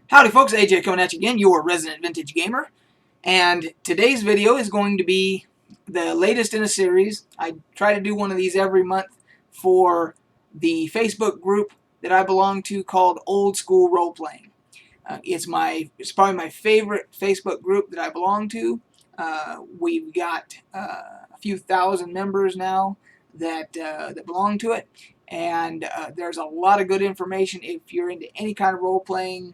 Howdy folks, AJ coming at you again, your resident vintage gamer. And today's video is going to be the latest in a series. I try to do one of these every month for the Facebook group that I belong to called Old School Role Playing. It's probably my favorite Facebook group that I belong to. We've got a few thousand members now that belong to it, and there's a lot of good information if you're into any kind of role playing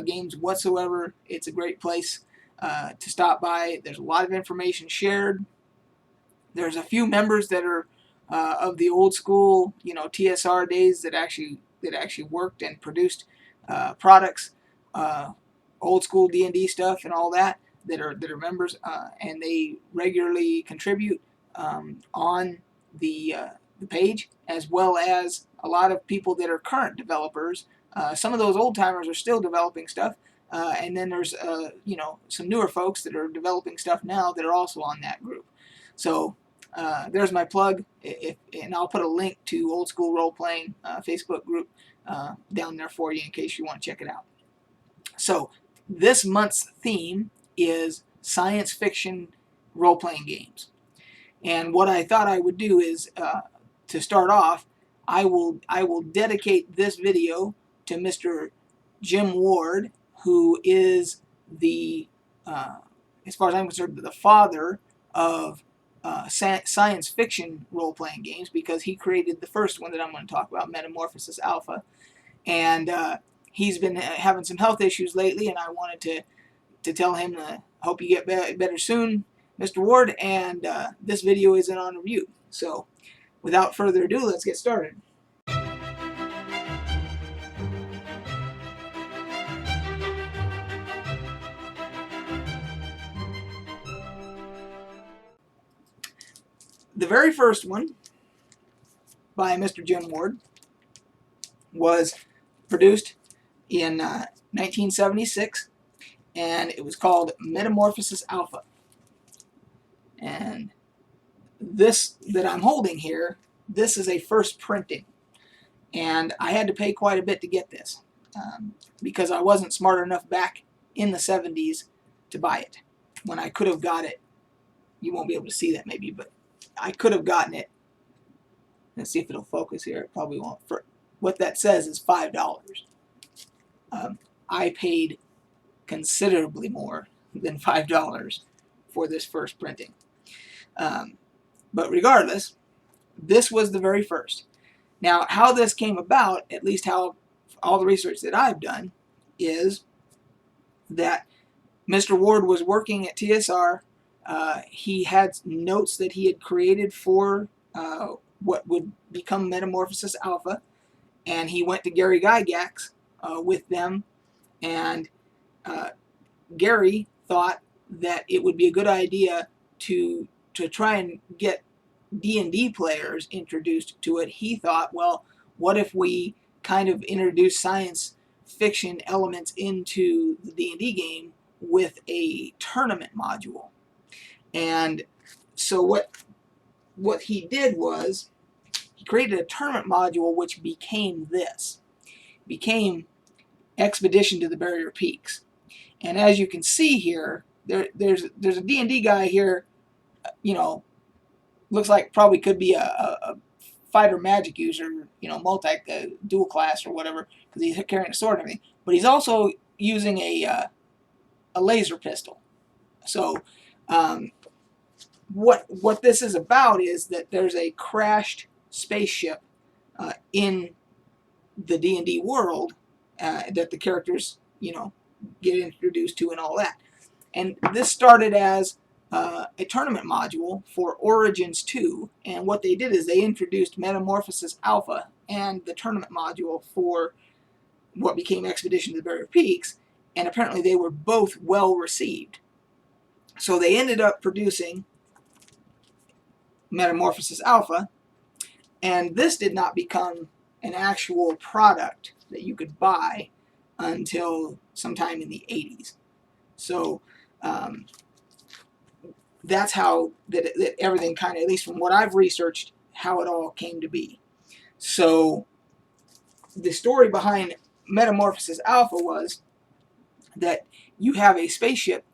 games whatsoever. It's a great place to stop by. There's a lot of information shared. There's a few members that are of the old school, TSR days that actually worked and produced products, old school D&D stuff and all that are members, and they regularly contribute on the page, as well as a lot of people that are current developers. Some of those old timers are still developing stuff, and then there's some newer folks that are developing stuff now that are also on that group. So there's my plug, and I'll put a link to Old School Role Playing Facebook group down there for you in case you want to check it out. So this month's theme is science fiction role-playing games, and what I thought I would do is to start off, I will dedicate this video to Mr. Jim Ward, who is the, as far as I'm concerned, the father of science fiction role-playing games, because he created the first one that I'm going to talk about, Metamorphosis Alpha. And he's been having some health issues lately, and I wanted to tell him, hope you get better soon, Mr. Ward, and this video is in honor of you. So without further ado, let's get started. The very first one, by Mr. Jim Ward, was produced in 1976, and it was called Metamorphosis Alpha. And this that I'm holding here, this is a first printing, and I had to pay quite a bit to get this, because I wasn't smart enough back in the 70s to buy it, when I could have got it. You won't be able to see that maybe, but I could have gotten it. Let's see if it'll focus here. It probably won't. For what that says is $5. I paid considerably more than $5 for this first printing. But regardless, this was the very first. Now, how this came about, at least how all the research that I've done, is that Mr. Ward was working at TSR. He had notes that he had created for what would become Metamorphosis Alpha, and he went to Gary Gygax with them, and Gary thought that it would be a good idea to try and get D&D players introduced to it. He thought, well, what if we kind of introduce science fiction elements into the D&D game with a tournament module? And so what he did was he created a tournament module which became this. Became Expedition to the Barrier Peaks. And as you can see here, there's a D&D guy here, looks like probably could be a fighter magic user, dual class or whatever, because he's carrying a sword and everything. But he's also using a laser pistol. So what this is about is that there's a crashed spaceship in the D&D world that the characters, get introduced to and all that. And this started as a tournament module for Origins 2, and what they did is they introduced Metamorphosis Alpha and the tournament module for what became Expedition to the Barrier Peaks, and apparently they were both well received. So they ended up producing Metamorphosis Alpha, and this did not become an actual product that you could buy until sometime in the 80s. So that's how that everything kind of, at least from what I've researched, how it all came to be. So the story behind Metamorphosis Alpha was that you have a spaceship,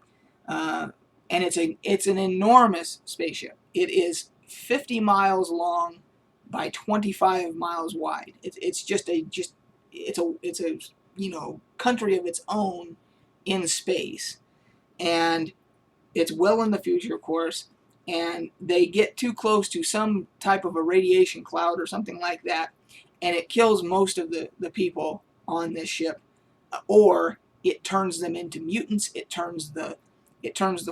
and it's an enormous spaceship. It is 50 miles long by 25 miles wide. It's it's a country of its own in space, and it's well in the future, of course. And they get too close to some type of a radiation cloud or something like that, and it kills most of the people on this ship, or it turns them into mutants. It turns the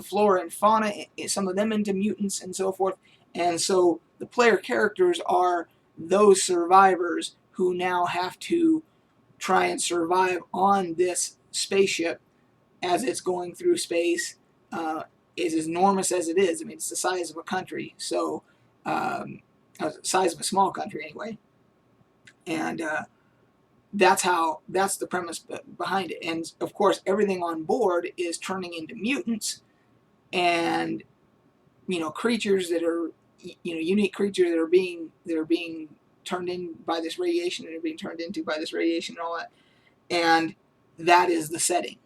flora and fauna, some of them into mutants and so forth. And so the player characters are those survivors who now have to try and survive on this spaceship as it's going through space. Is as enormous as it is. I mean, it's the size of a country, so the size of a small country anyway. And that's the premise behind it. And of course, everything on board is turning into mutants, and creatures that are unique creatures that are being turned in by this radiation, and are being turned into by this radiation and all that. And that is the setting.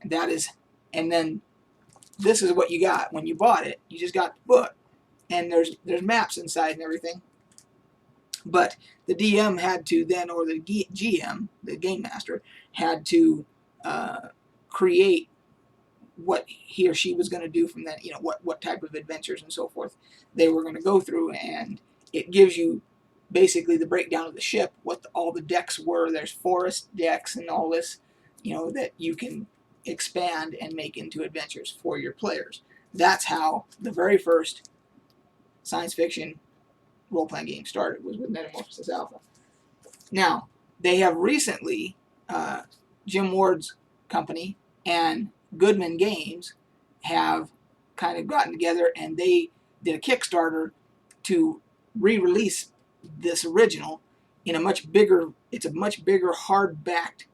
And then this is what you got when you bought it. You just got the book, and there's maps inside and everything. But the DM had to then, or the GM, the game master, had to create what he or she was going to do from that. What type of adventures and so forth they were going to go through, and it gives you basically the breakdown of the ship, what all the decks were. There's forest decks and all this, that you can expand and make into adventures for your players. That's how the very first science fiction role-playing game started, was with Metamorphosis Alpha. Now, they have recently, Jim Ward's company and Goodman Games have kind of gotten together, and they did a Kickstarter to re-release this original in a much bigger hard-backed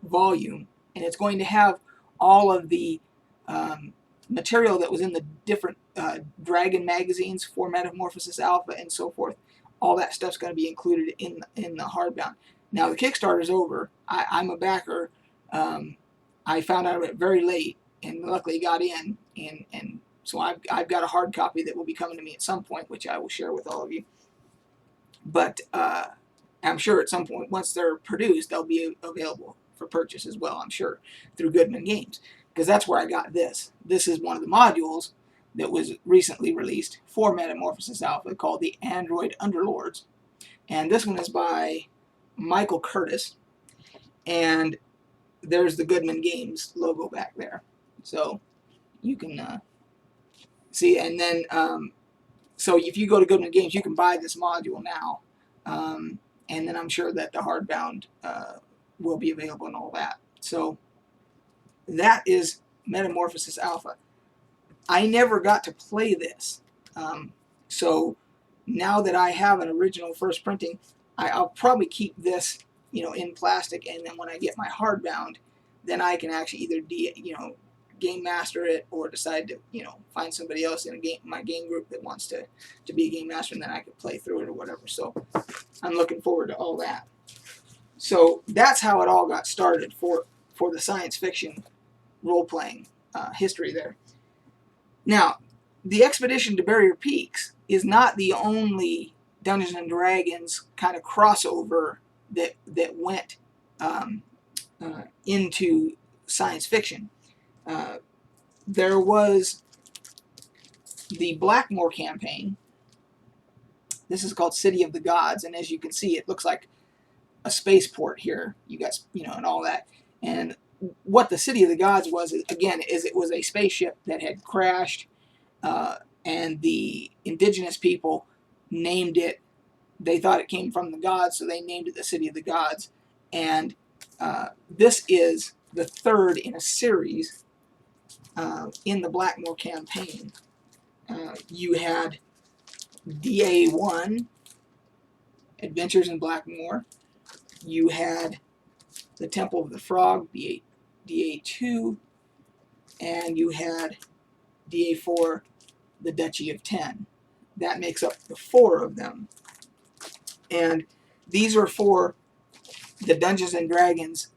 volume, and it's going to have all of the material that was in the different Dragon magazines for Metamorphosis Alpha and so forth. All that stuff's going to be included in the hardbound. Now the Kickstarter's over. I'm a backer. I found out about it very late, and luckily got in, and so I've got a hard copy that will be coming to me at some point, which I will share with all of you. But I'm sure at some point, once they're produced, they'll be available for purchase as well, I'm sure, through Goodman Games, because that's where I got this. This is one of the modules that was recently released for Metamorphosis Alpha, called the Android Underlords. And this one is by Michael Curtis, and there's the Goodman Games logo back there. So you can see, and then so if you go to Goodman Games, you can buy this module now, and then I'm sure that the hardbound will be available and all that. So that is Metamorphosis Alpha. I never got to play this, so now that I have an original first printing, I'll probably keep this, in plastic, and then when I get my hardbound, then I can actually either game master it, or decide to find somebody else in my game group that wants to be a game master, and then I could play through it or whatever. So I'm looking forward to all that. So that's how it all got started for the science fiction role-playing history there. Now, the Expedition to Barrier Peaks is not the only Dungeons and Dragons kind of crossover that went into science fiction. There was the Blackmore campaign. This is called City of the Gods, and as you can see, it looks like a spaceport here. You got, and all that. And what the City of the Gods was, again, is it was a spaceship that had crashed, and the indigenous people named it. They thought it came from the gods, so they named it the City of the Gods. And this is the third in a series in the Blackmore campaign. You had DA1, Adventures in Blackmore. You had the Temple of the Frog, DA2, and you had DA4, the Duchy of 10. That makes up the 4 of them. And these are for the Dungeons and Dragons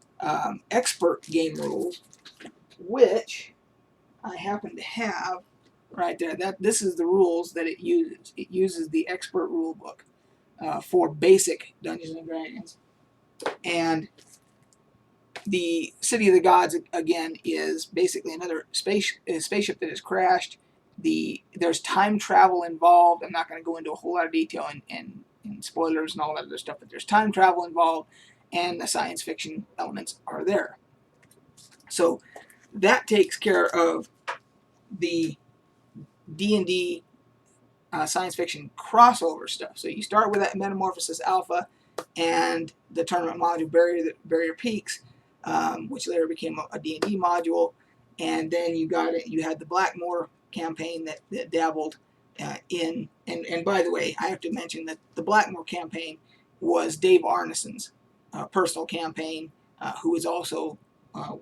expert game rules, which I happen to have right there. This is the rules that it uses. It uses the expert rule book for basic Dungeons and Dragons. And the City of the Gods, again, is basically another spaceship that has crashed. There's time travel involved. I'm not going to go into a whole lot of detail and spoilers and all that other stuff, but there's time travel involved, and the science fiction elements are there. So that takes care of the D&D science fiction crossover stuff. So you start with that Metamorphosis Alpha and the tournament module Barrier Peaks, which later became a D&D module, and then you had the Blackmore campaign that dabbled in, and by the way, I have to mention that the Blackmore campaign was Dave Arneson's personal campaign, who is also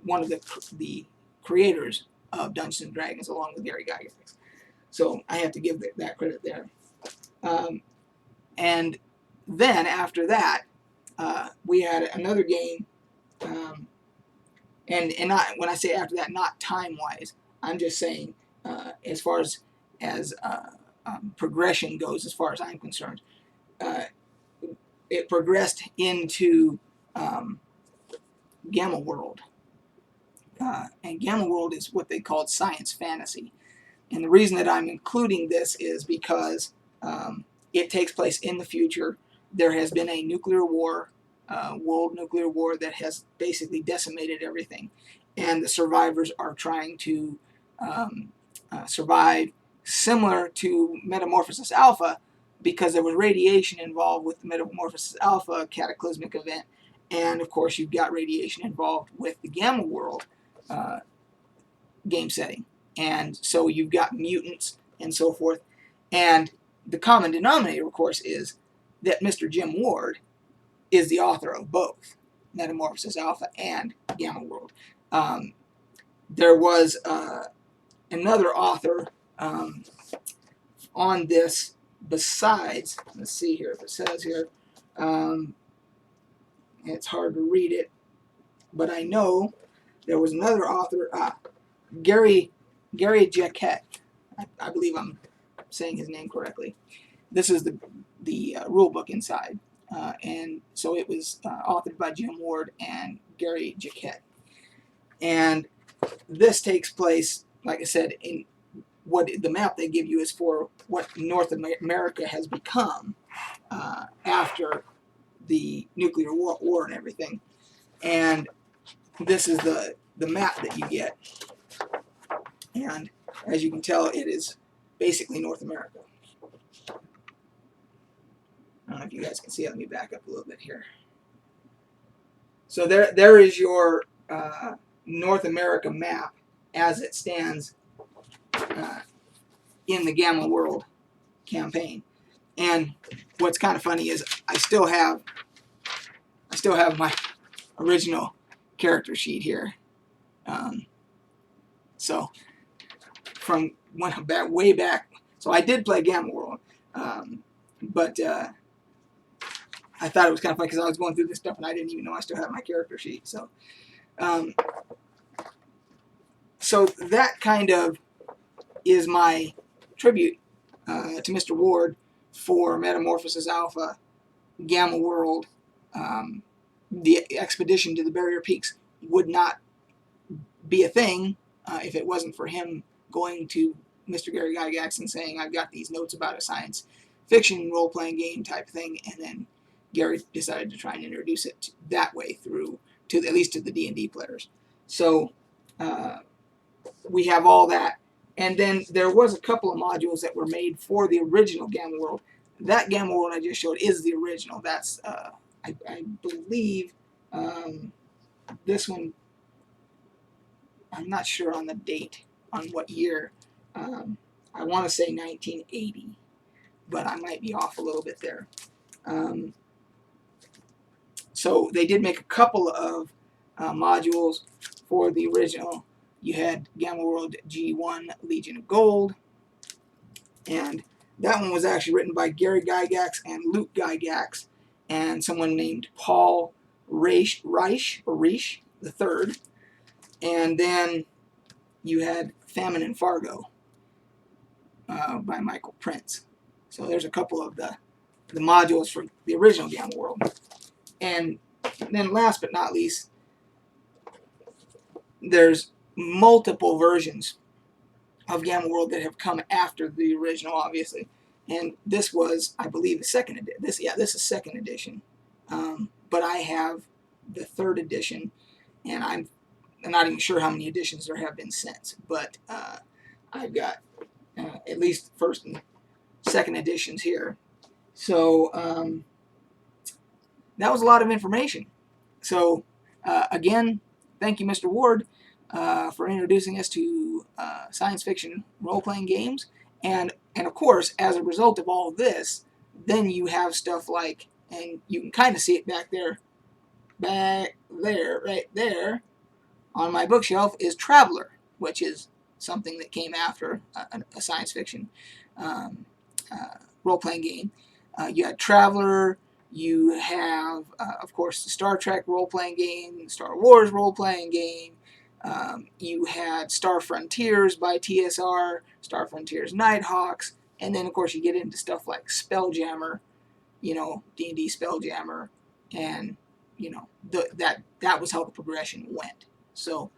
one of the creators of Dungeons and Dragons, along with Gary Gygax. So I have to give that credit there. And then after that, we had another game, and not, when I say after that, not time-wise, I'm just saying as far as progression goes, as far as I'm concerned, it progressed into Gamma World. And Gamma World is what they called science fantasy. And the reason that I'm including this is because it takes place in the future. There has been a nuclear war, world nuclear war, that has basically decimated everything. And the survivors are trying to survive, similar to Metamorphosis Alpha, because there was radiation involved with the Metamorphosis Alpha cataclysmic event. And of course, you've got radiation involved with the Gamma World game setting. And so you've got mutants and so forth. And the common denominator, of course, is that Mr. Jim Ward is the author of both Metamorphosis Alpha and Gamma World. There was another author on this besides, let's see here if it says here, it's hard to read it, but I know there was another author, Gary Jaquette. I believe I'm saying his name correctly. This is the rule book inside, and so it was authored by Jim Ward and Gary Jaquette. And this takes place, like I said, in what the map they give you is for what North America has become after the nuclear war and everything. And this is the map that you get. And as you can tell, it is basically North America. I don't know if you guys can see it. Let me back up a little bit here. So there is your North America map as it stands in the Gamma World campaign. And what's kind of funny is I still have my original character sheet here. So from way back, so I did play Gamma World, but I thought it was kind of funny because I was going through this stuff and I didn't even know I still had my character sheet. So, so that kind of is my tribute to Mr. Ward for Metamorphosis Alpha, Gamma World. The expedition to the Barrier Peaks would not be a thing if it wasn't for him going to Mr. Gary Gygax and saying, I've got these notes about a science fiction role-playing game type thing, and then Gary decided to try and introduce it that way through to at least to the D&D players. So we have all that. And then there was a couple of modules that were made for the original Gamma World. That Gamma World I just showed is the original. That's, I believe, this one, I'm not sure on the date, on what year. I want to say 1980, but I might be off a little bit there. So they did make a couple of modules for the original. You had Gamma World G1 Legion of Gold, and that one was actually written by Gary Gygax and Luke Gygax and someone named Paul Reich, the third. And then you had Famine in Fargo by Michael Prince. So there's a couple of the modules for the original Gamma World. And then last but not least, there's multiple versions of Gamma World that have come after the original, obviously. And this was, I believe, the second edition. This is second edition. But I have the third edition, and I'm not even sure how many editions there have been since. But I've got at least first and second editions here. So that was a lot of information. So again, thank you, Mr. Ward, for introducing us to science fiction role-playing games. And of course, as a result of all of this, then you have stuff like, and you can kind of see it back there, right there, on my bookshelf is Traveler, which is something that came after a science fiction role-playing game. You had Traveler. You have, of course, the Star Trek role-playing game, Star Wars role-playing game. You had Star Frontiers by TSR, Star Frontiers Nighthawks, and then, of course, you get into stuff like Spelljammer, D&D Spelljammer, and, that was how the progression went. So,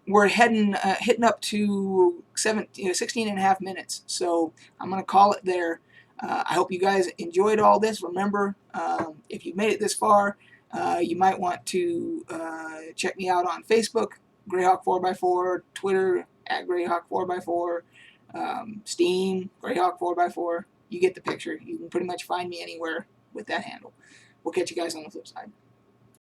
we're hitting up to 16 and a half minutes, so I'm going to call it there. I hope you guys enjoyed all this. Remember, if you've made it this far, you might want to check me out on Facebook, Greyhawk4x4, Twitter, @Greyhawk4x4, Steam, Greyhawk4x4. You get the picture. You can pretty much find me anywhere with that handle. We'll catch you guys on the flip side.